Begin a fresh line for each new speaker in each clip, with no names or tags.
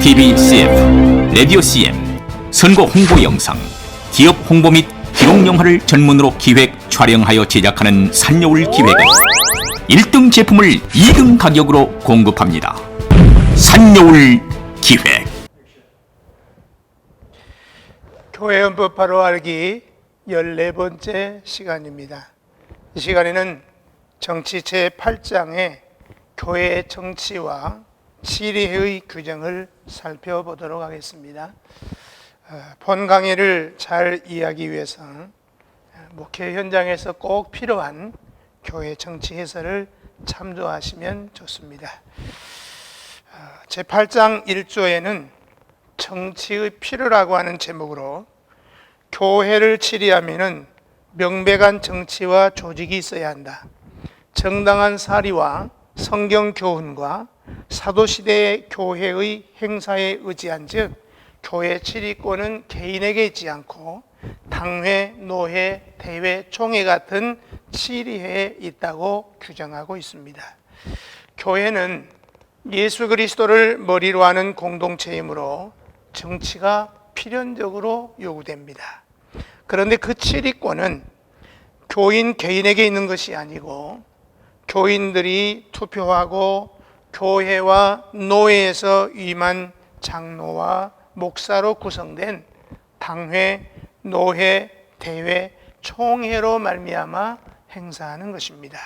TV CF, 라디오 CM, 선거 홍보 영상, 기업 홍보 및 기록 영화를 전문으로 기획, 촬영하여 제작하는 산여울 기획은 1등 제품을 2등 가격으로 공급합니다. 산여울 기획.
교회 헌법 바로 알기 14번째 시간입니다. 이 시간에는 정치 제8장의 교회의 정치와 치리의 규정을 살펴보도록 하겠습니다. 본 강의를 잘 이해하기 위해서 목회 현장에서 꼭 필요한 교회 정치 해설을 참조하시면 좋습니다. 제8장 1조에는 정치의 필요라고 하는 제목으로 교회를 치리하면은 명백한 정치와 조직이 있어야 한다. 정당한 사리와 성경 교훈과 사도시대의 교회의 행사에 의지한 즉 교회 치리권은 개인에게 있지 않고 당회, 노회, 대회, 총회 같은 치리회에 있다고 규정하고 있습니다. 교회는 예수 그리스도를 머리로 하는 공동체이므로 정치가 필연적으로 요구됩니다. 그런데 그 치리권은 교인 개인에게 있는 것이 아니고 교인들이 투표하고 교회와 노회에서 위임한 장로와 목사로 구성된 당회, 노회, 대회, 총회로 말미암아 행사하는 것입니다.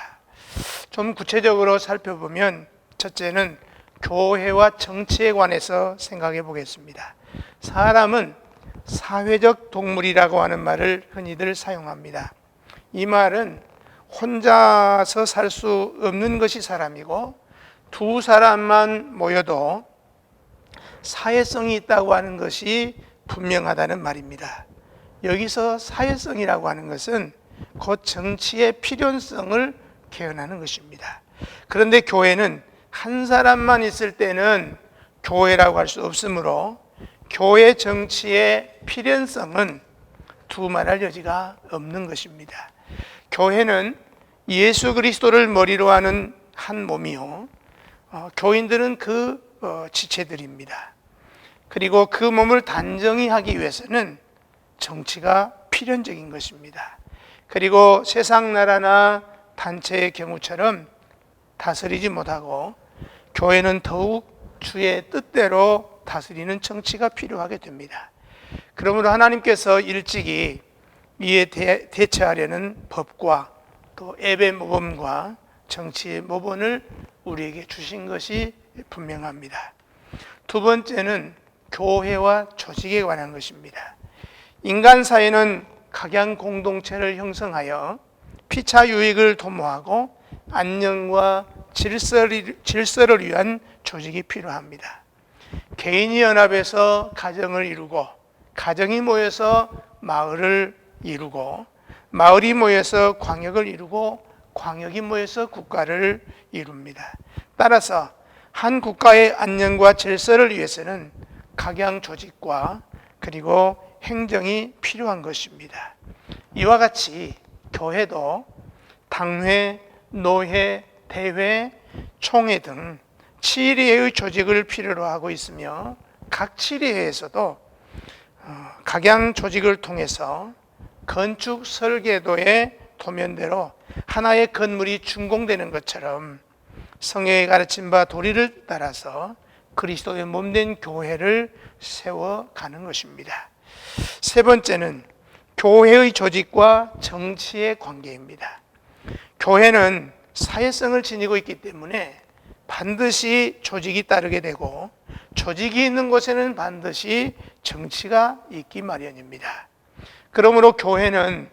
좀 구체적으로 살펴보면 첫째는 교회와 정치에 관해서 생각해 보겠습니다. 사람은 사회적 동물이라고 하는 말을 흔히들 사용합니다. 이 말은 혼자서 살 수 없는 것이 사람이고 두 사람만 모여도 사회성이 있다고 하는 것이 분명하다는 말입니다. 여기서 사회성이라고 하는 것은 곧 정치의 필요성을 개헌하는 것입니다. 그런데 교회는 한 사람만 있을 때는 교회라고 할 수 없으므로 교회 정치의 필연성은 두말할 여지가 없는 것입니다. 교회는 예수 그리스도를 머리로 하는 한 몸이요, 교인들은 그 지체들입니다. 그리고 그 몸을 단정히 하기 위해서는 정치가 필연적인 것입니다. 그리고 세상 나라나 단체의 경우처럼 다스리지 못하고 교회는 더욱 주의 뜻대로 다스리는 정치가 필요하게 됩니다. 그러므로 하나님께서 일찍이 이에 대처하려는 법과 또 예배 모범과 정치의 모본을 우리에게 주신 것이 분명합니다. 두 번째는 교회와 조직에 관한 것입니다. 인간 사회는 각양 공동체를 형성하여 피차 유익을 도모하고 안녕과 질서를 위한 조직이 필요합니다. 개인이 연합해서 가정을 이루고 가정이 모여서 마을을 이루고 마을이 모여서 광역을 이루고 광역이 모여서 국가를 이룹니다. 따라서 한 국가의 안녕과 질서를 위해서는 각양 조직과 그리고 행정이 필요한 것입니다. 이와 같이 교회도 당회, 노회, 대회, 총회 등 치리회의 조직을 필요로 하고 있으며 각 치리회에서도 각양 조직을 통해서 건축 설계도의 도면대로 하나의 건물이 준공되는 것처럼 성경에 가르친 바 도리를 따라서 그리스도의 몸된 교회를 세워가는 것입니다. 세 번째는 교회의 조직과 정치의 관계입니다. 교회는 사회성을 지니고 있기 때문에 반드시 조직이 따르게 되고 조직이 있는 곳에는 반드시 정치가 있기 마련입니다. 그러므로 교회는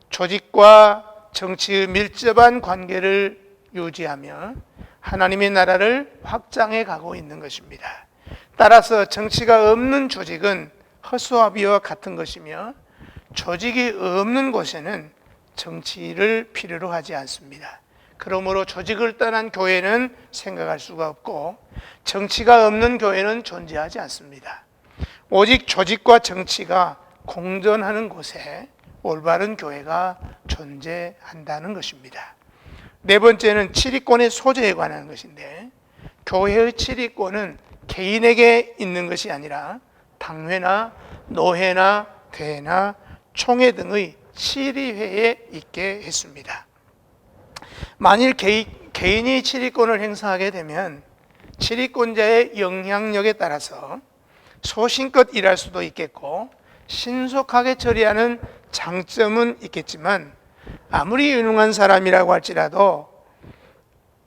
조직과 정치의 밀접한 관계를 유지하며 하나님의 나라를 확장해 가고 있는 것입니다. 따라서 정치가 없는 조직은 허수아비와 같은 것이며 조직이 없는 곳에는 정치를 필요로 하지 않습니다. 그러므로 조직을 떠난 교회는 생각할 수가 없고 정치가 없는 교회는 존재하지 않습니다. 오직 조직과 정치가 공존하는 곳에 올바른 교회가 존재한다는 것입니다. 네 번째는 치리권의 소재에 관한 것인데, 교회의 치리권은 개인에게 있는 것이 아니라 당회나 노회나 대회나 총회 등의 치리회에 있게 했습니다. 만일 개인이 치리권을 행사하게 되면 치리권자의 영향력에 따라서 소신껏 일할 수도 있겠고 신속하게 처리하는 장점은 있겠지만, 아무리 유능한 사람이라고 할지라도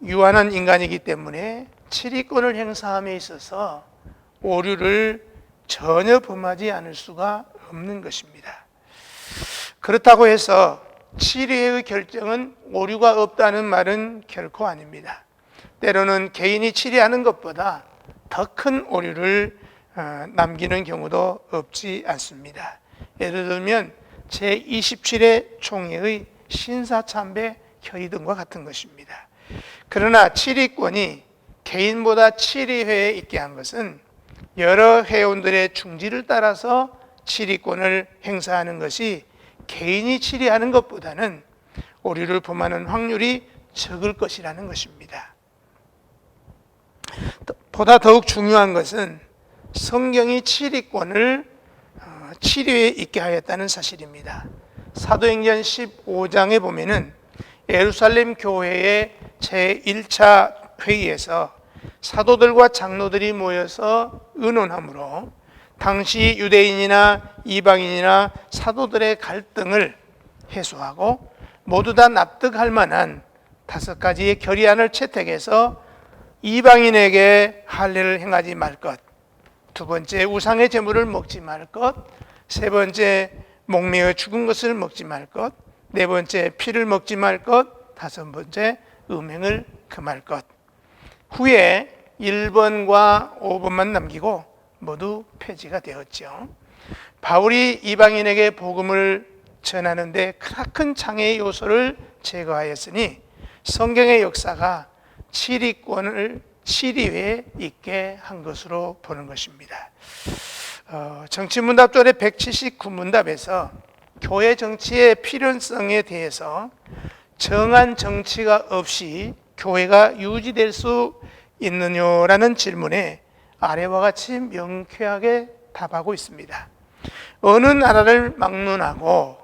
유한한 인간이기 때문에 치리권을 행사함에 있어서 오류를 전혀 범하지 않을 수가 없는 것입니다. 그렇다고 해서 치리회의 결정은 오류가 없다는 말은 결코 아닙니다. 때로는 개인이 치리하는 것보다 더 큰 오류를 남기는 경우도 없지 않습니다. 예를 들면 제27회 총회의 신사참배 협의 등과 같은 것입니다. 그러나 치리권이 개인보다 치리회에 있게 한 것은 여러 회원들의 중지를 따라서 치리권을 행사하는 것이 개인이 치리하는 것보다는 오류를 범하는 확률이 적을 것이라는 것입니다. 보다 더욱 중요한 것은 성경이 치리권을 치리회에 있게 하였다는 사실입니다. 사도행전 15장에 보면은 예루살렘 교회의 제1차 회의에서 사도들과 장로들이 모여서 의논함으로 당시 유대인이나 이방인이나 사도들의 갈등을 해소하고 모두 다 납득할 만한 5가지의 결의안을 채택해서 이방인에게 할례를 행하지 말 것, 두 번째 우상의 제물을 먹지 말 것, 세 번째 목매어 죽은 것을 먹지 말 것, 네 번째 피를 먹지 말 것, 다섯 번째 음행을 금할 것. 후에 1번과 5번만 남기고 모두 폐지가 되었죠. 바울이 이방인에게 복음을 전하는데 크나큰 장애의 요소를 제거하였으니 성경의 역사가 치리권을 치리회에 있게 한 것으로 보는 것입니다. 정치문답조의 179문답에서 교회 정치의 필연성에 대해서 정한 정치가 없이 교회가 유지될 수 있느냐라는 질문에 아래와 같이 명쾌하게 답하고 있습니다. 어느 나라를 막론하고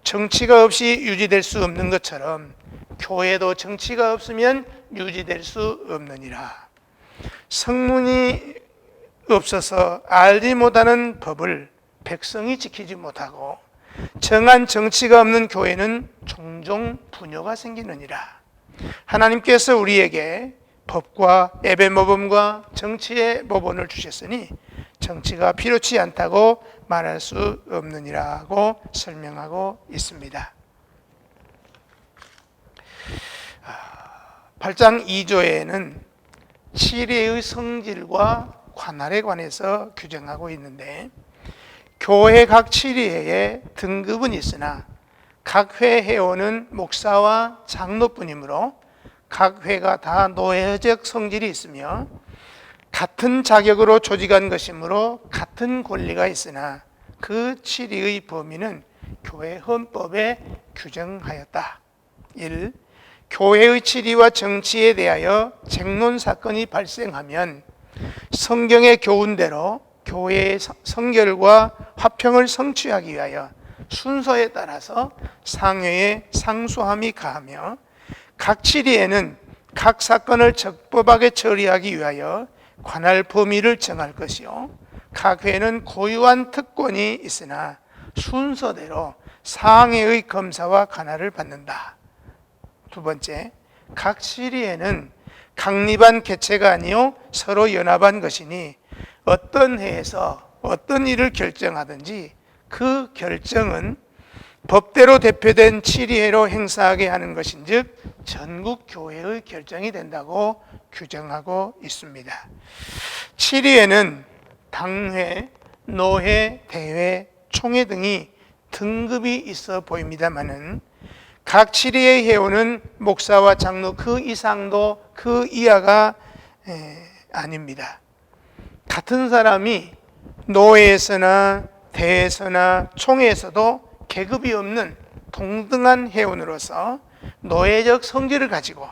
정치가 없이 유지될 수 없는 것처럼 교회도 정치가 없으면 유지될 수 없느니라. 성문이 없어서 알지 못하는 법을 백성이 지키지 못하고 정한 정치가 없는 교회는 종종 분요가 생기느니라. 하나님께서 우리에게 법과 예배 모범과 정치의 모본을 주셨으니 정치가 필요치 않다고 말할 수 없느니라고 설명하고 있습니다. 8장 2조에는 치리의 성질과 관할에 관해서 규정하고 있는데, 교회 각 치리회에 등급은 있으나 각 회 회원은 목사와 장로뿐이므로 각 회가 다 노예적 성질이 있으며 같은 자격으로 조직한 것이므로 같은 권리가 있으나 그 치리의 범위는 교회 헌법에 규정하였다. 1. 교회의 치리와 정치에 대하여 쟁론 사건이 발생하면 성경의 교훈대로 교회의 성결과 화평을 성취하기 위하여 순서에 따라서 상회에 상소함이 가하며, 각 치리에는 각 사건을 적법하게 처리하기 위하여 관할 범위를 정할 것이요, 각 회는 고유한 특권이 있으나 순서대로 상회의 검사와 관할을 받는다. 두 번째, 각 치리에는 강립한 개체가 아니요 서로 연합한 것이니 어떤 회에서 어떤 일을 결정하든지 그 결정은 법대로 대표된 치리회로 행사하게 하는 것인즉 전국 교회의 결정이 된다고 규정하고 있습니다. 치리회는 당회, 노회, 대회, 총회 등이 등급이 있어 보입니다마는 각 치리의 회원은 목사와 장로 그 이상도 그 이하가 아닙니다. 같은 사람이 노회에서나 대회에서나 총회에서도 계급이 없는 동등한 회원으로서 노예적 성질을 가지고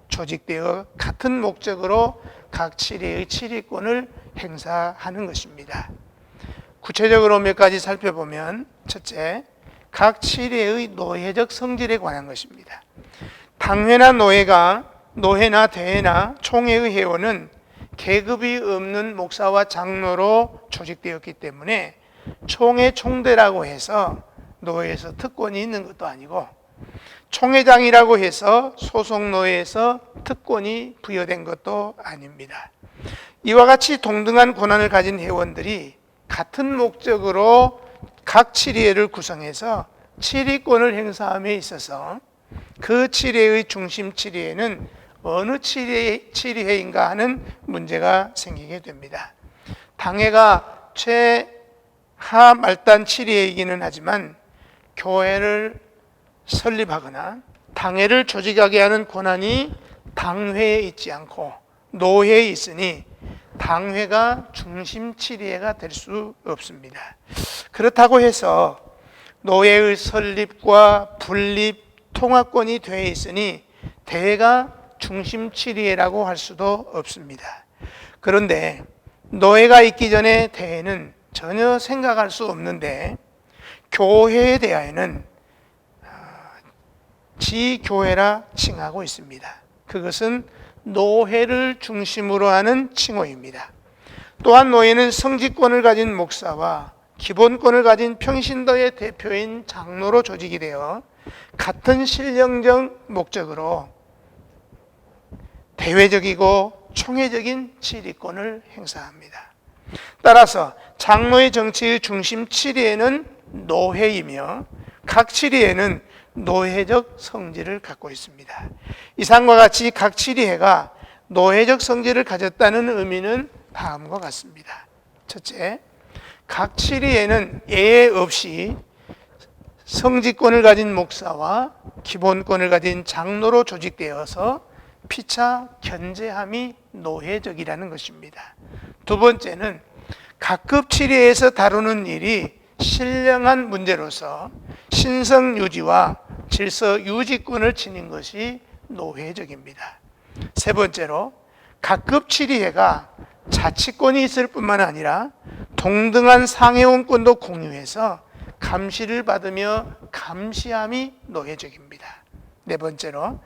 조직되어 같은 목적으로 각 치리의 치리권을 행사하는 것입니다. 구체적으로 몇 가지 살펴보면, 첫째, 각 치리의 노예적 성질에 관한 것입니다. 당회나 노회나 대회나 총회의 회원은 계급이 없는 목사와 장로로 조직되었기 때문에 총회 총대라고 해서 노회에서 특권이 있는 것도 아니고, 총회장이라고 해서 소속 노회에서 특권이 부여된 것도 아닙니다. 이와 같이 동등한 권한을 가진 회원들이 같은 목적으로 각 치리회를 구성해서 치리권을 행사함에 있어서 그 치리회의 중심 치리회는 어느 치리회인가 하는 문제가 생기게 됩니다. 당회가 최하 말단 치리회이기는 하지만 교회를 설립하거나 당회를 조직하게 하는 권한이 당회에 있지 않고 노회에 있으니 당회가 중심 치리회가 될 수 없습니다. 그렇다고 해서 노회의 설립과 분립, 통합권이 되어 있으니 대회가 중심 치리회라고 할 수도 없습니다. 그런데 노회가 있기 전에 대회는 전혀 생각할 수 없는데, 교회에 대하여는 지교회라 칭하고 있습니다. 그것은 노회를 중심으로 하는 칭호입니다. 또한 노회는 성직권을 가진 목사와 기본권을 가진 평신도의 대표인 장로로 조직이 되어 같은 신령적 목적으로 대외적이고 총회적인 치리권을 행사합니다. 따라서 장로의 정치의 중심 치리회는 노회이며 각 치리회는 노회적 성질을 갖고 있습니다. 이상과 같이 각 치리회가 노회적 성질을 가졌다는 의미는 다음과 같습니다. 첫째, 각 치리회는 예외 없이 성직권을 가진 목사와 기본권을 가진 장로로 조직되어서 피차 견제함이 노회적이라는 것입니다. 두 번째는 각급 치리회에서 다루는 일이 신령한 문제로서 신성 유지와 질서 유지권을 지닌 것이 노회적입니다. 세 번째로 각급 치리회가 자치권이 있을 뿐만 아니라 동등한 상회원권도 공유해서 감시를 받으며 감시함이 노회적입니다. 네 번째로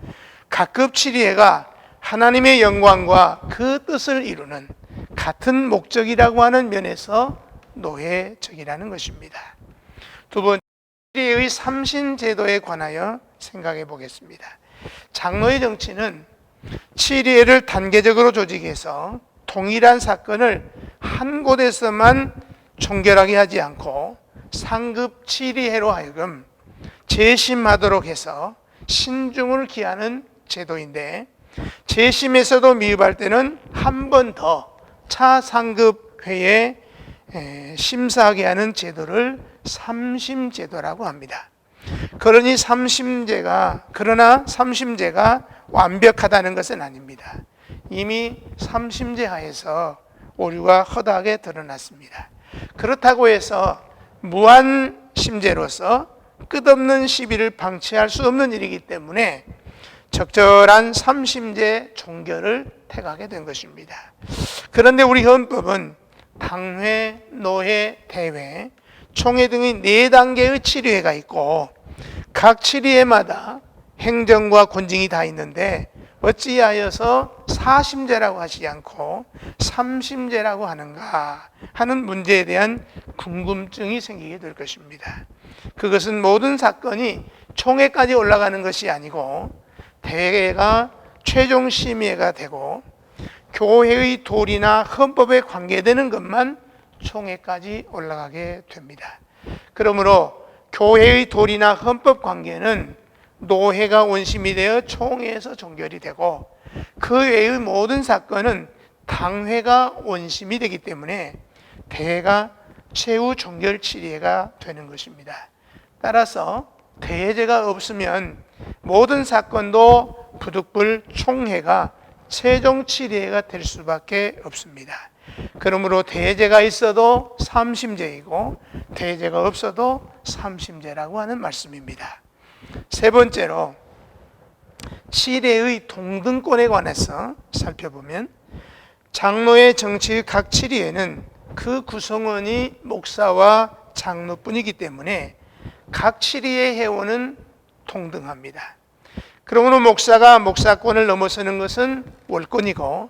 각급 치리회가 하나님의 영광과 그 뜻을 이루는 같은 목적이라고 하는 면에서 노회적이라는 것입니다. 두 번째, 치리회의 삼신제도에 관하여 생각해 보겠습니다. 장로의 정치는 치리회를 단계적으로 조직해서 동일한 사건을 한 곳에서만 종결하게 하지 않고 상급 치리회로 하여금 재심하도록 해서 신중을 기하는 제도인데, 재심에서도 미흡할 때는 한 번 더 차상급 회에 심사하게 하는 제도를 삼심제도라고 합니다. 그러나 삼심제가 완벽하다는 것은 아닙니다. 이미 삼심제 하에서 오류가 허다하게 드러났습니다. 그렇다고 해서 무한심제로서 끝없는 시비를 방치할 수 없는 일이기 때문에 적절한 삼심제 종결을 택하게 된 것입니다. 그런데 우리 헌법은 당회, 노회, 대회, 총회 등의 4단계의 치리회가 있고 각 치리회마다 행정과 권징이 다 있는데 어찌하여서 사심제라고 하지 않고 삼심제라고 하는가 하는 문제에 대한 궁금증이 생기게 될 것입니다. 그것은 모든 사건이 총회까지 올라가는 것이 아니고 대회가 최종 심의회가 되고 교회의 도리나 헌법에 관계되는 것만 총회까지 올라가게 됩니다. 그러므로 교회의 도리나 헌법 관계는 노회가 원심이 되어 총회에서 종결이 되고 그 외의 모든 사건은 당회가 원심이 되기 때문에 대회가 최후 종결 치리회가 되는 것입니다. 따라서 대회제가 없으면 모든 사건도 부득불 총회가 최종 치리회가 될 수밖에 없습니다. 그러므로 대제가 있어도 삼심제이고 대제가 없어도 삼심제라고 하는 말씀입니다. 세 번째로 치례의 동등권에 관해서 살펴보면 장로의 정치의 각 치례에는 그 구성원이 목사와 장로뿐이기 때문에 각 치례의 회원은 동등합니다. 그러므로 목사가 목사권을 넘어서는 것은 월권이고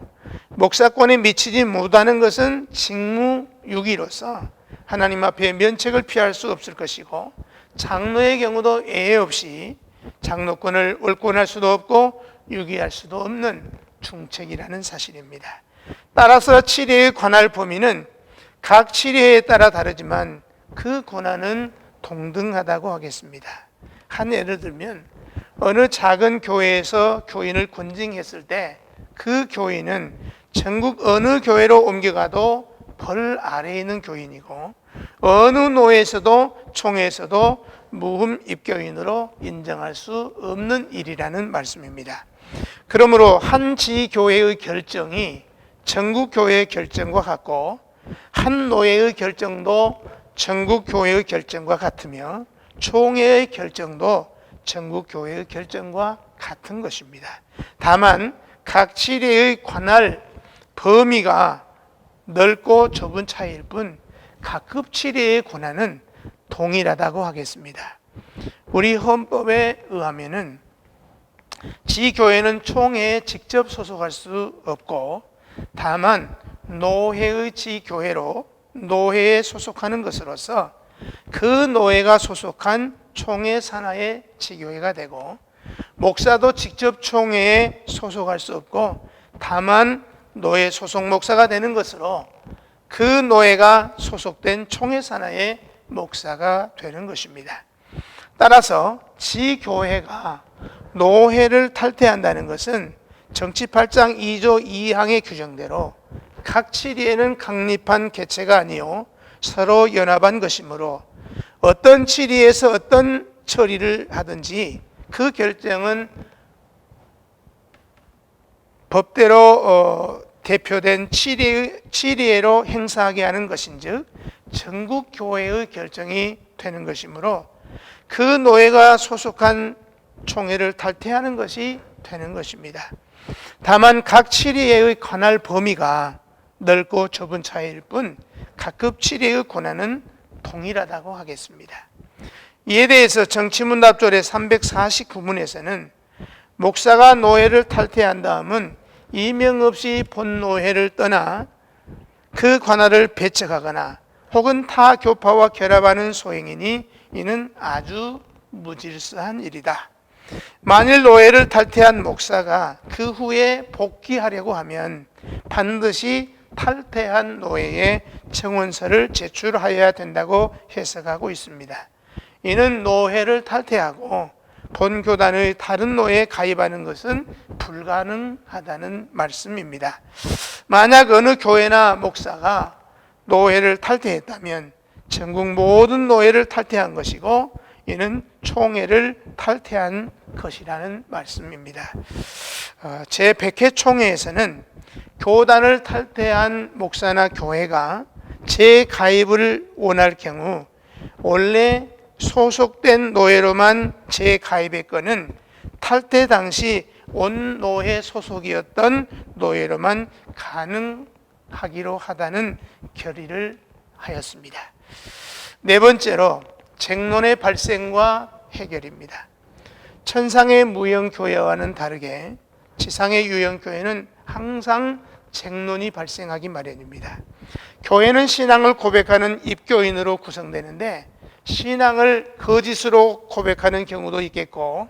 목사권에 미치지 못하는 것은 직무유기로서 하나님 앞에 면책을 피할 수 없을 것이고 장로의 경우도 예외 없이 장로권을 월권할 수도 없고 유기할 수도 없는 중책이라는 사실입니다. 따라서 치례에 관할 범위는 각 치례에 따라 다르지만 그 권한은 동등하다고 하겠습니다. 한 예를 들면 어느 작은 교회에서 교인을 권징했을 때 그 교인은 전국 어느 교회로 옮겨가도 벌 아래에 있는 교인이고 어느 노회에서도 총회에서도 무흠 입교인으로 인정할 수 없는 일이라는 말씀입니다. 그러므로 한 지교회의 결정이 전국 교회의 결정과 같고 한 노회의 결정도 전국 교회의 결정과 같으며 총회의 결정도 전국 교회의 결정과 같은 것입니다. 다만 각 치례의 관할 범위가 넓고 좁은 차이일 뿐 각급 치례의 권한은 동일하다고 하겠습니다. 우리 헌법에 의하면은 지교회는 총회에 직접 소속할 수 없고 다만 노회의 지교회로 노회에 소속하는 것으로서 그 노회가 소속한 총회 산하의 지교회가 되고 목사도 직접 총회에 소속할 수 없고 다만 노회 소속 목사가 되는 것으로 그 노회가 소속된 총회 산하의 목사가 되는 것입니다. 따라서 지교회가 노회를 탈퇴한다는 것은 정치 8장 2조 2항의 규정대로 각 치리에는 강립한 개체가 아니요 서로 연합한 것이므로 어떤 치리에서 어떤 처리를 하든지 그 결정은 법대로 대표된 치리회로 행사하게 하는 것인즉 전국 교회의 결정이 되는 것이므로 그 노회가 소속한 총회를 탈퇴하는 것이 되는 것입니다. 다만 각 치리회의 관할 범위가 넓고 좁은 차이일 뿐 각급 치리회의 권한은 동일하다고 하겠습니다. 이에 대해서 정치문답조례 349문에서는 목사가 노회를 탈퇴한 다음은 이명 없이 본노회를 떠나 그 관할을 배척하거나 혹은 타 교파와 결합하는 소행이니 이는 아주 무질서한 일이다. 만일 노회를 탈퇴한 목사가 그 후에 복귀하려고 하면 반드시 탈퇴한 노회에 청원서를 제출하여야 된다고 해석하고 있습니다. 이는 노회를 탈퇴하고 본교단의 다른 노회에 가입하는 것은 불가능하다는 말씀입니다. 만약 어느 교회나 목사가 노회를 탈퇴했다면 전국 모든 노회를 탈퇴한 것이고 이는 총회를 탈퇴한 것이라는 말씀입니다. 제100회 총회에서는 교단을 탈퇴한 목사나 교회가 재가입을 원할 경우 원래 소속된 노회로만 재가입했거는 탈퇴 당시 원노회 소속이었던 노회로만 가능하기로 하다는 결의를 하였습니다. 네 번째로 쟁론의 발생과 해결입니다. 천상의 무형교회와는 다르게 지상의 유형교회는 항상 쟁론이 발생하기 마련입니다. 교회는 신앙을 고백하는 입교인으로 구성되는데 신앙을 거짓으로 고백하는 경우도 있겠고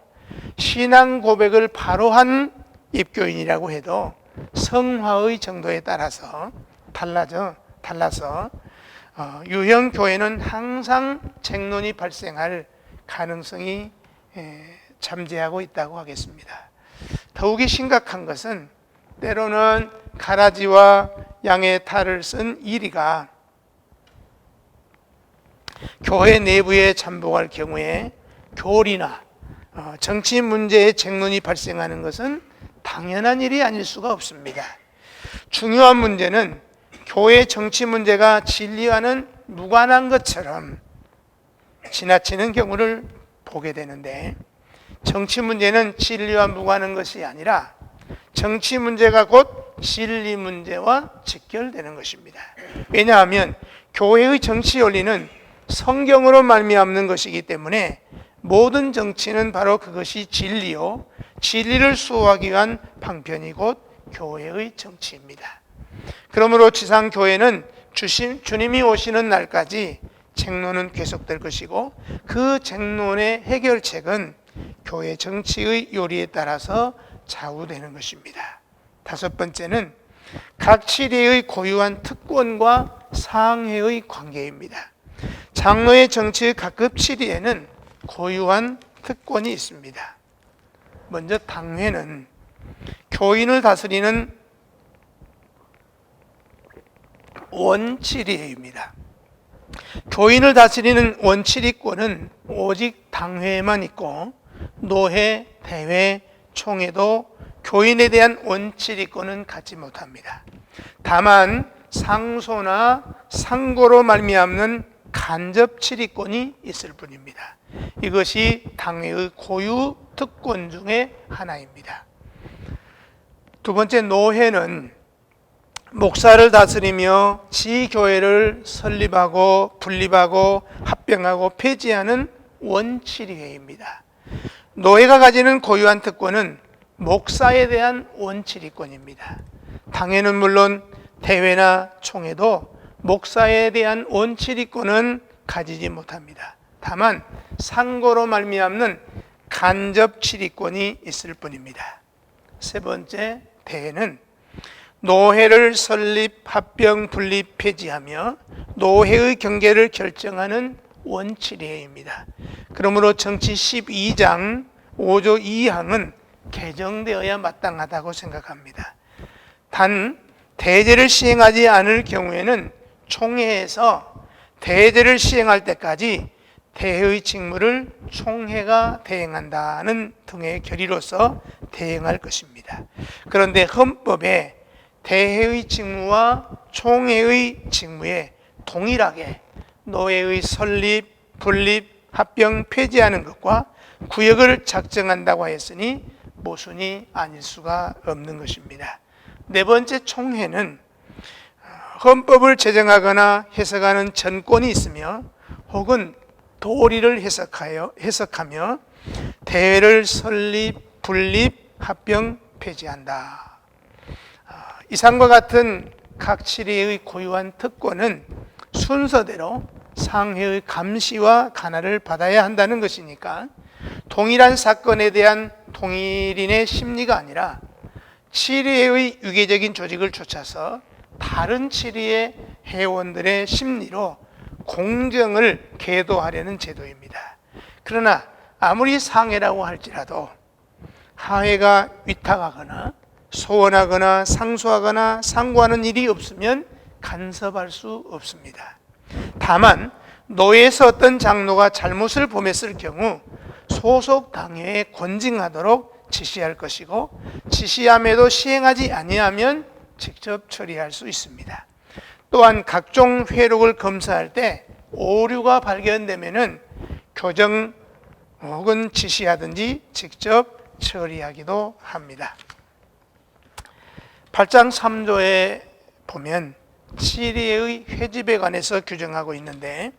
신앙 고백을 바로 한 입교인이라고 해도 성화의 정도에 따라서 달라서 유형교회는 항상 쟁론이 발생할 가능성이 잠재하고 있다고 하겠습니다. 더욱이 심각한 것은 때로는 가라지와 양의 탈을 쓴 이리가 교회 내부에 잠복할 경우에 교리나 정치 문제의 쟁론이 발생하는 것은 당연한 일이 아닐 수가 없습니다. 중요한 문제는 교회 정치 문제가 진리와는 무관한 것처럼 지나치는 경우를 보게 되는데, 정치 문제는 진리와 무관한 것이 아니라 정치 문제가 곧 진리 문제와 직결되는 것입니다. 왜냐하면 교회의 정치 원리는 성경으로 말미암는 것이기 때문에 모든 정치는 바로 그것이 진리요, 진리를 수호하기 위한 방편이 곧 교회의 정치입니다. 그러므로 지상교회는 주님이 오시는 날까지 쟁론은 계속될 것이고, 그 쟁론의 해결책은 교회 정치의 요리에 따라서 좌우되는 것입니다. 다섯 번째는 각 치리의 고유한 특권과 상회의 관계입니다. 장로의 정치의 각급 치리에는 고유한 특권이 있습니다. 먼저 당회는 교인을 다스리는 원치리회입니다. 교인을 다스리는 원치리권은 오직 당회에만 있고, 노회, 대회, 총회도 교인에 대한 원치리권은 갖지 못합니다. 다만 상소나 상고로 말미암는 간접 치리권이 있을 뿐입니다. 이것이 당회의 고유 특권 중에 하나입니다. 두 번째, 노회는 목사를 다스리며 지교회를 설립하고 분립하고 합병하고 폐지하는 원치리회입니다. 노회가 가지는 고유한 특권은 목사에 대한 원치리권입니다. 당회는 물론 대회나 총회도 목사에 대한 원치리권은 가지지 못합니다. 다만 상고로 말미암는 간접 치리권이 있을 뿐입니다. 세 번째, 대회는 노회를 설립, 합병, 분립, 폐지하며 노회의 경계를 결정하는 원치리회입니다. 그러므로 정치 12장 5조 2항은 개정되어야 마땅하다고 생각합니다. 단 대제를 시행하지 않을 경우에는 총회에서 대제를 시행할 때까지 대회의 직무를 총회가 대행한다는 등의 결의로서 대행할 것입니다. 그런데 헌법에 대회의 직무와 총회의 직무에 동일하게 노회의 설립, 분립, 합병, 폐지하는 것과 구역을 작정한다고 하였으니 모순이 아닐 수가 없는 것입니다. 네 번째, 총회는 헌법을 제정하거나 해석하는 전권이 있으며 혹은 도리를 해석하며 대회를 설립, 분립, 합병, 폐지한다. 이상과 같은 각 치리의 고유한 특권은 순서대로 상회의 감시와 관할을 받아야 한다는 것이니까 동일한 사건에 대한 동일인의 심리가 아니라 치리회의 유계적인 조직을 좇아서 다른 치리의 회원들의 심리로 공정을 계도하려는 제도입니다. 그러나 아무리 상회라고 할지라도 하회가 위탁하거나 소원하거나 상소하거나 상고하는 일이 없으면 간섭할 수 없습니다. 다만 노예에서 어떤 장로가 잘못을 범했을 경우 소속 당회에 권징하도록 지시할 것이고, 지시함에도 시행하지 아니하면 직접 처리할 수 있습니다. 또한 각종 회록을 검사할 때 오류가 발견되면은 교정 혹은 지시하든지 직접 처리하기도 합니다. 8장 3조에 보면 치리의 회집에 관해서 규정하고 있는데,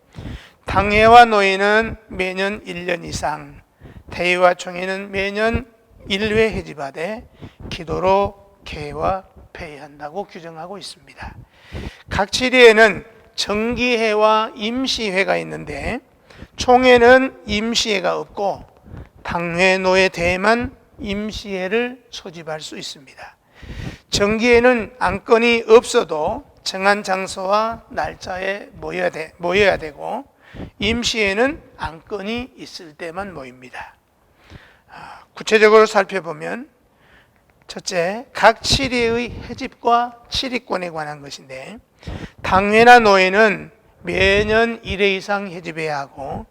당회와 노회는 매년 1년 이상, 대회와 총회는 매년 1회 회집하되 기도로 개와 폐회한다고 규정하고 있습니다. 각 치리에는 정기회와 임시회가 있는데, 총회는 임시회가 없고 당회, 노회, 대회만 임시회를 소집할 수 있습니다. 정기회는 안건이 없어도 정한 장소와 날짜에 모여야 되고, 임시회는 안건이 있을 때만 모입니다. 구체적으로 살펴보면, 첫째, 각 치리의 회집과 치리권에 관한 것인데, 당회나 노회는 매년 1회 이상 회집해야 하고,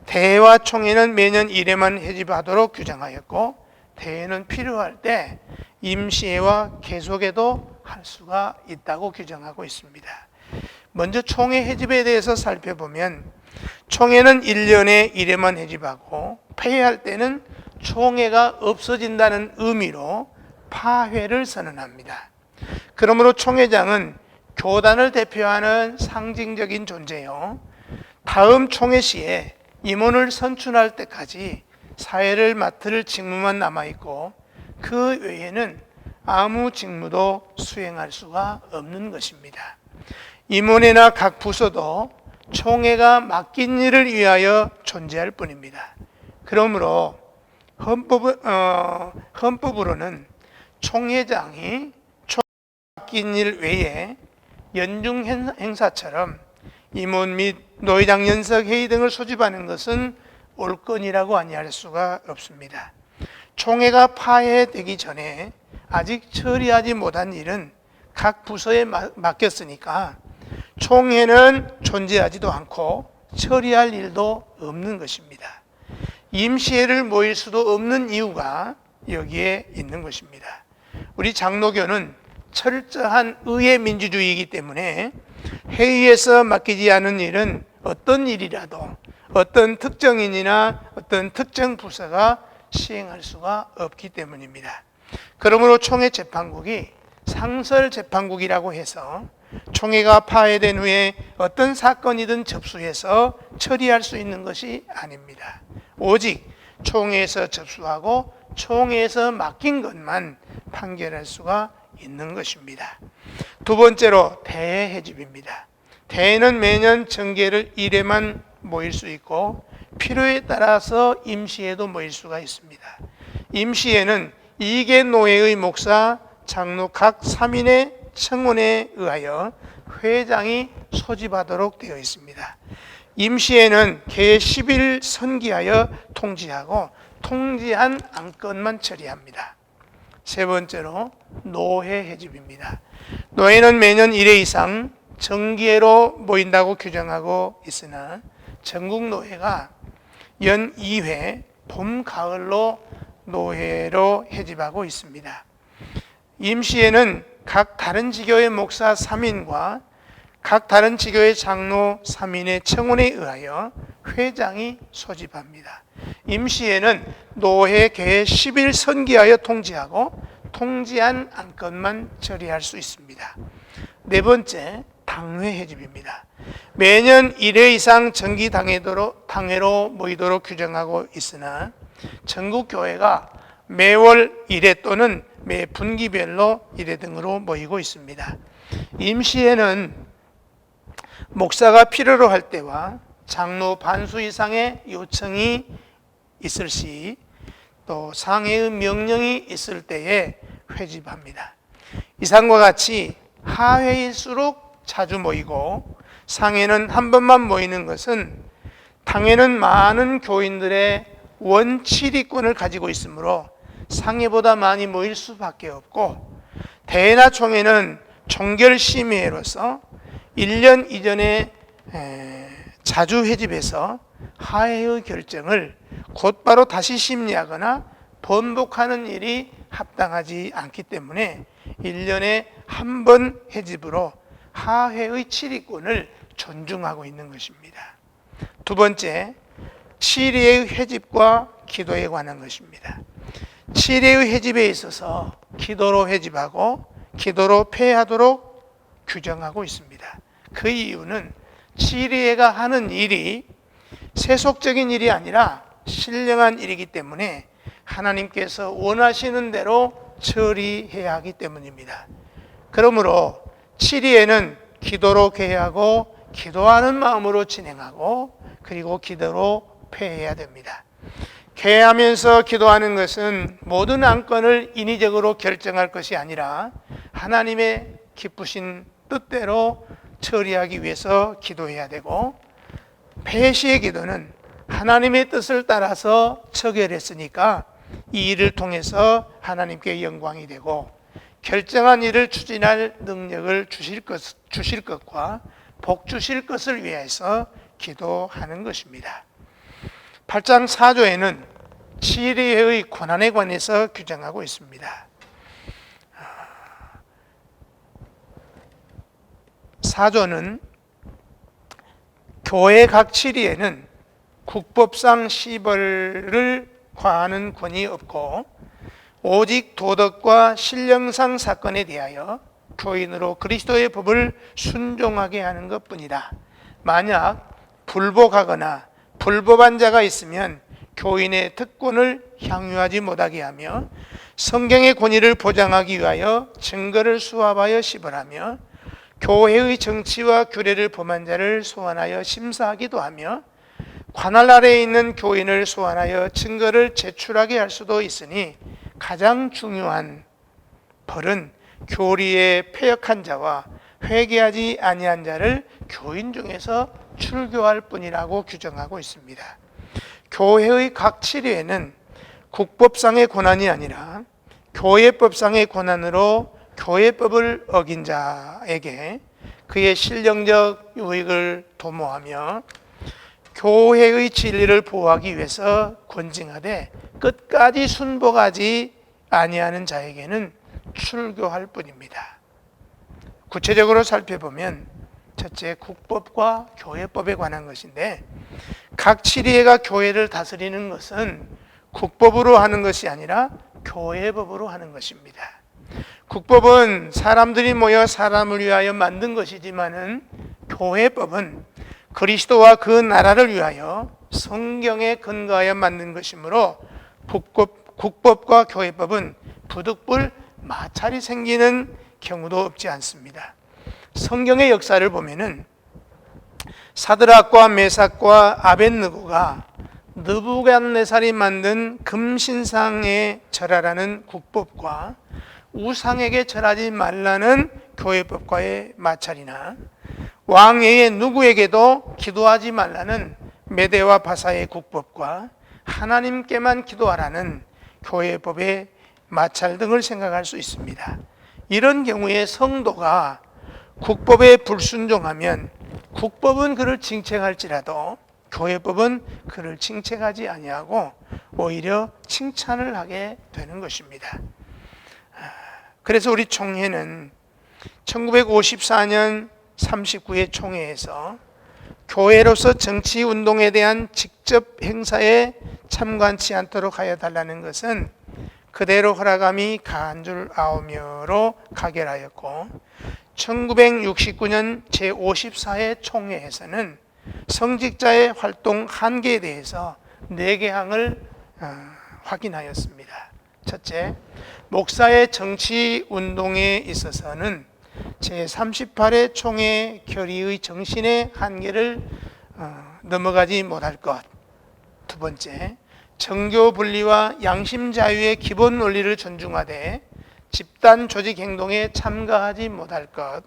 대회와 총회는 매년 1회만 회집하도록 규정하였고, 대회는 필요할 때 임시회와 계속회도 할 수가 있다고 규정하고 있습니다. 먼저 총회 해집에 대해서 살펴보면 총회는 1년에 1회만 해집하고 폐회할 때는 총회가 없어진다는 의미로 파회를 선언합니다. 그러므로 총회장은 교단을 대표하는 상징적인 존재요. 다음 총회 시에 임원을 선출할 때까지 사회를 맡을 직무만 남아있고 그 외에는 아무 직무도 수행할 수가 없는 것입니다. 임원회나 각 부서도 총회가 맡긴 일을 위하여 존재할 뿐입니다. 그러므로 헌법으로는 총회장이 맡긴 일 외에 연중 행사처럼 임원 및 노회장 연석 회의 등을 소집하는 것은 옳건이라고 아니할 수가 없습니다. 총회가 파회되기 전에 아직 처리하지 못한 일은 각 부서에 맡겼으니까 총회는 존재하지도 않고 처리할 일도 없는 것입니다. 임시회를 모일 수도 없는 이유가 여기에 있는 것입니다. 우리 장로교는 철저한 의회 민주주의이기 때문에 회의에서 맡기지 않은 일은 어떤 일이라도 어떤 특정인이나 어떤 특정 부서가 시행할 수가 없기 때문입니다. 그러므로 총회 재판국이 상설 재판국이라고 해서 총회가 파회된 후에 어떤 사건이든 접수해서 처리할 수 있는 것이 아닙니다. 오직 총회에서 접수하고 총회에서 맡긴 것만 판결할 수가 있는 것입니다. 두 번째로 대회 해집입니다. 대회는 매년 정계를 1회만 모일 수 있고 필요에 따라서 임시회도 모일 수가 있습니다. 임시회는 이계 노회의 목사, 장로 각 3인의 청원에 의하여 회장이 소집하도록 되어 있습니다. 임시회는 개 10일 선기하여 통지하고 통지한 안건만 처리합니다. 세 번째로 노회 해집입니다. 노회는 매년 1회 이상 정기회로 모인다고 규정하고 있으나 전국 노회가 연 2회 봄, 가을로 노회로 해집하고 있습니다. 임시회는 각 다른 지교의 목사 3인과 각 다른 지교의 장로 3인의 청원에 의하여 회장이 소집합니다. 임시회는 노회 개 10일 선기하여 통지하고 통지한 안건만 처리할 수 있습니다. 네 번째, 당회 해집입니다. 매년 1회 이상 정기 당회로 모이도록 규정하고 있으나 전국 교회가 매월 1회 또는 매 분기별로 1회 등으로 모이고 있습니다. 임시회는 목사가 필요로 할 때와 장로 반수 이상의 요청이 있을 시, 또 상회의 명령이 있을 때에 회집합니다. 이상과 같이 하회일수록 자주 모이고 상회는 한 번만 모이는 것은 당회는 많은 교인들의 원치리권을 가지고 있으므로 상회보다 많이 모일 수밖에 없고, 대회나 총회는 종결심의회로서 1년 이전에 자주 회집해서 하회의 결정을 곧바로 다시 심리하거나 번복하는 일이 합당하지 않기 때문에 1년에 한 번 회집으로 하회의 치리권을 존중하고 있는 것입니다. 두 번째, 치리의 회집과 기도에 관한 것입니다. 치리의 회집에 있어서 기도로 회집하고 기도로 폐하도록 규정하고 있습니다. 그 이유는 치리회가 하는 일이 세속적인 일이 아니라 신령한 일이기 때문에 하나님께서 원하시는 대로 처리해야 하기 때문입니다. 그러므로 치리회는 기도로 개하고 기도하는 마음으로 진행하고 그리고 기도로 폐해야 됩니다. 개하면서 기도하는 것은 모든 안건을 인위적으로 결정할 것이 아니라 하나님의 기쁘신 뜻대로 처리하기 위해서 기도해야 되고, 폐시의 기도는 하나님의 뜻을 따라서 처결했으니까 이 일을 통해서 하나님께 영광이 되고 결정한 일을 추진할 능력을 주실 것과 복 주실 것을 위해서 기도하는 것입니다. 8장 4조에는 치리회의 권한에 관해서 규정하고 있습니다. 사조는 교회 각 치리에는 국법상 시벌을 과하는 권이 없고 오직 도덕과 신령상 사건에 대하여 교인으로 그리스도의 법을 순종하게 하는 것뿐이다. 만약 불복하거나 불법한 자가 있으면 교인의 특권을 향유하지 못하게 하며 성경의 권위를 보장하기 위하여 증거를 수합하여 시벌하며 교회의 정치와 규례를 범한 자를 소환하여 심사하기도 하며 관할 아래에 있는 교인을 소환하여 증거를 제출하게 할 수도 있으니 가장 중요한 벌은 교리에 패역한 자와 회개하지 아니한 자를 교인 중에서 출교할 뿐이라고 규정하고 있습니다. 교회의 각 치리에는 국법상의 권한이 아니라 교회법상의 권한으로 교회법을 어긴 자에게 그의 신령적 유익을 도모하며 교회의 진리를 보호하기 위해서 권징하되 끝까지 순복하지 아니하는 자에게는 출교할 뿐입니다. 구체적으로 살펴보면 첫째, 국법과 교회법에 관한 것인데 각 치리회가 교회를 다스리는 것은 국법으로 하는 것이 아니라 교회법으로 하는 것입니다. 국법은 사람들이 모여 사람을 위하여 만든 것이지만은 교회법은 그리스도와 그 나라를 위하여 성경에 근거하여 만든 것이므로 국법과 교회법은 부득불 마찰이 생기는 경우도 없지 않습니다. 성경의 역사를 보면은 사드락과 메삭과 아벳느고가 느부갓네살이 만든 금신상에 절하라는 국법과 우상에게 절하지 말라는 교회법과의 마찰이나 왕외의 누구에게도 기도하지 말라는 메대와 바사의 국법과 하나님께만 기도하라는 교회법의 마찰 등을 생각할 수 있습니다. 이런 경우에 성도가 국법에 불순종하면 국법은 그를 징책할지라도 교회법은 그를 징책하지 아니하고 오히려 칭찬을 하게 되는 것입니다. 그래서 우리 총회는 1954년 39회 총회에서 교회로서 정치운동에 대한 직접 행사에 참관치 않도록 하여 달라는 것은 그대로 허락함이 가한 줄 아오며로 가결하였고 1969년 제54회 총회에서는 성직자의 활동 한계에 대해서 4개 항을 확인하였습니다. 첫째, 목사의 정치운동에 있어서는 제38회 총회 결의의 정신의 한계를 넘어가지 못할 것. 두 번째, 정교 분리와 양심 자유의 기본 원리를 존중하되 집단 조직 행동에 참가하지 못할 것.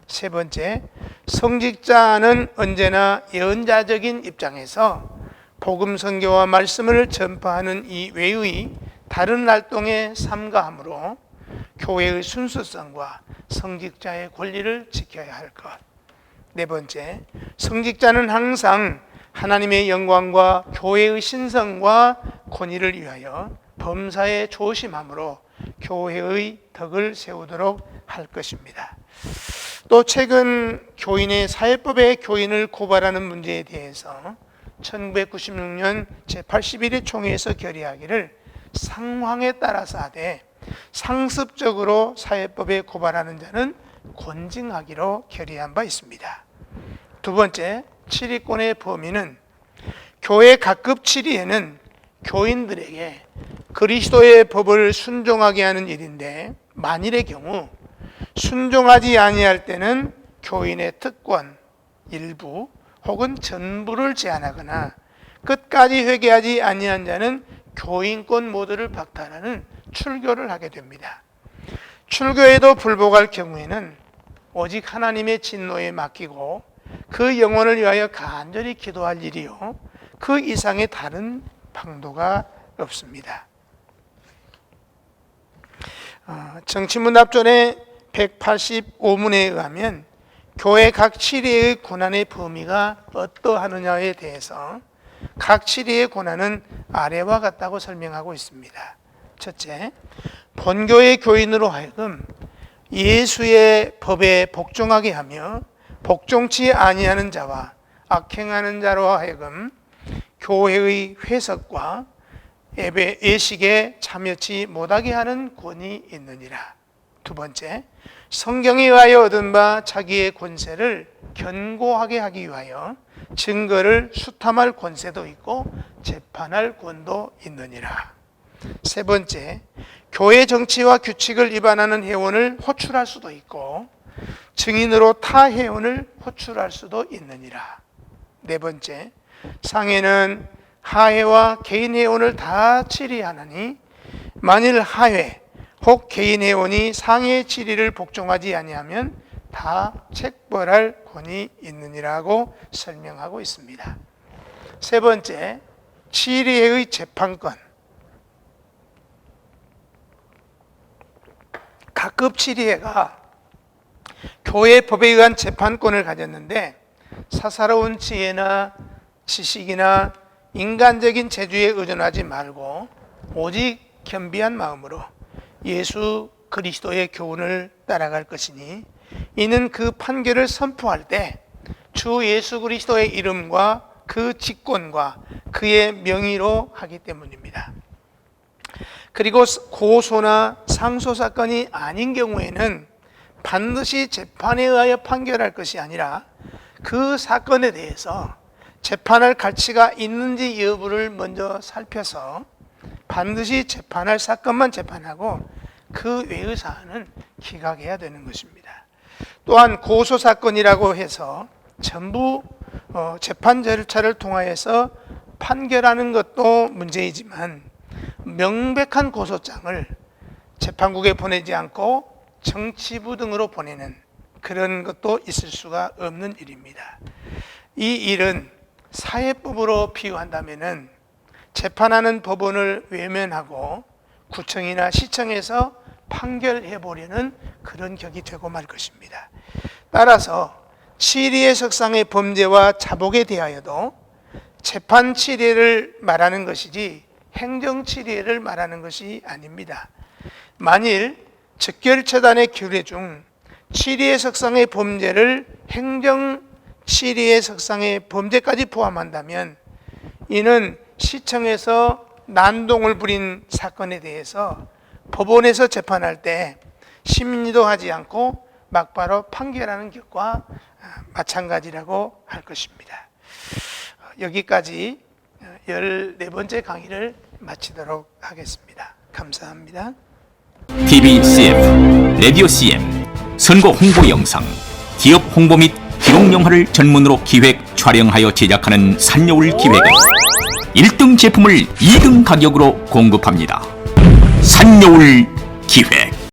세 번째, 성직자는 언제나 예언자적인 입장에서 복음 선교와 말씀을 전파하는 이 외의 다른 활동에 삼가함으로 교회의 순수성과 성직자의 권리를 지켜야 할 것. 네 번째, 성직자는 항상 하나님의 영광과 교회의 신성과 권위를 위하여 범사에 조심함으로 교회의 덕을 세우도록 할 것입니다. 또 최근 교인의 사회법에 교인을 고발하는 문제에 대해서 1996년 제81회 총회에서 결의하기를 상황에 따라서 하되 상습적으로 사회법에 고발하는 자는 권징하기로 결의한 바 있습니다. 두 번째, 치리권의 범위는 교회 각급 치리에는 교인들에게 그리스도의 법을 순종하게 하는 일인데 만일의 경우 순종하지 아니할 때는 교인의 특권 일부 혹은 전부를 제한하거나 끝까지 회개하지 아니한 자는 교인권 모두를 박탈하는 출교를 하게 됩니다. 출교에도 불복할 경우에는 오직 하나님의 진노에 맡기고 그 영혼을 위하여 간절히 기도할 일이요 그 이상의 다른 방도가 없습니다. 정치문답전의 185문에 의하면 교회 각 치리의 권한의 범위가 어떠하느냐에 대해서 각 치리의 권한은 아래와 같다고 설명하고 있습니다. 첫째, 본교의 교인으로 하여금 예수의 법에 복종하게 하며 복종치 아니하는 자와 악행하는 자로 하여금 교회의 회석과 예식에 참여치 못하게 하는 권이 있느니라. 두 번째, 성경에 의하여 얻은 바 자기의 권세를 견고하게 하기 위하여 증거를 수탐할 권세도 있고 재판할 권도 있느니라. 세 번째, 교회 정치와 규칙을 위반하는 회원을 호출할 수도 있고 증인으로 타 회원을 호출할 수도 있느니라. 네 번째, 상회는 하회와 개인 회원을 다 치리하나니 만일 하회 혹 개인 회원이 상회의 치리를 복종하지 아니하면 다 책벌할 권이 있느니라고 설명하고 있습니다. 세 번째, 치리회의 재판권. 각급 치리회가 교회 법에 의한 재판권을 가졌는데 사사로운 지혜나 지식이나 인간적인 재주에 의존하지 말고 오직 겸비한 마음으로 예수 그리스도의 교훈을 따라갈 것이니 이는 그 판결을 선포할 때 주 예수 그리스도의 이름과 그 직권과 그의 명의로 하기 때문입니다. 그리고 고소나 상소 사건이 아닌 경우에는 반드시 재판에 의하여 판결할 것이 아니라 그 사건에 대해서 재판할 가치가 있는지 여부를 먼저 살펴서 반드시 재판할 사건만 재판하고 그 외의 사안은 기각해야 되는 것입니다. 또한 고소 사건이라고 해서 전부 재판 절차를 통하여서 판결하는 것도 문제이지만 명백한 고소장을 재판국에 보내지 않고 정치부 등으로 보내는 그런 것도 있을 수가 없는 일입니다. 이 일은 사회법으로 비유한다면은 재판하는 법원을 외면하고 구청이나 시청에서 판결해 보려는 그런 격이 되고 말 것입니다. 따라서 치리의 석상의 범죄와 자복에 대하여도 재판 치리를 말하는 것이지 행정 치리를 말하는 것이 아닙니다. 만일 즉결처단의 규례 중 치리의 석상의 범죄를 행정 치리의 석상의 범죄까지 포함한다면 이는 시청에서 난동을 부린 사건에 대해서 법원에서 재판할 때 심리도 하지 않고 막바로 판결하는 것과 마찬가지라고 할 것입니다. 여기까지 14번째 강의를 마치도록 하겠습니다. 감사합니다.
TV CF, 라디오 CM, 선거 홍보 영상, 기업 홍보 및 기록 영화를 전문으로 기획, 촬영하여 제작하는 산여울 기획은 1등 제품을 2등 가격으로 공급합니다. 산여울 기획.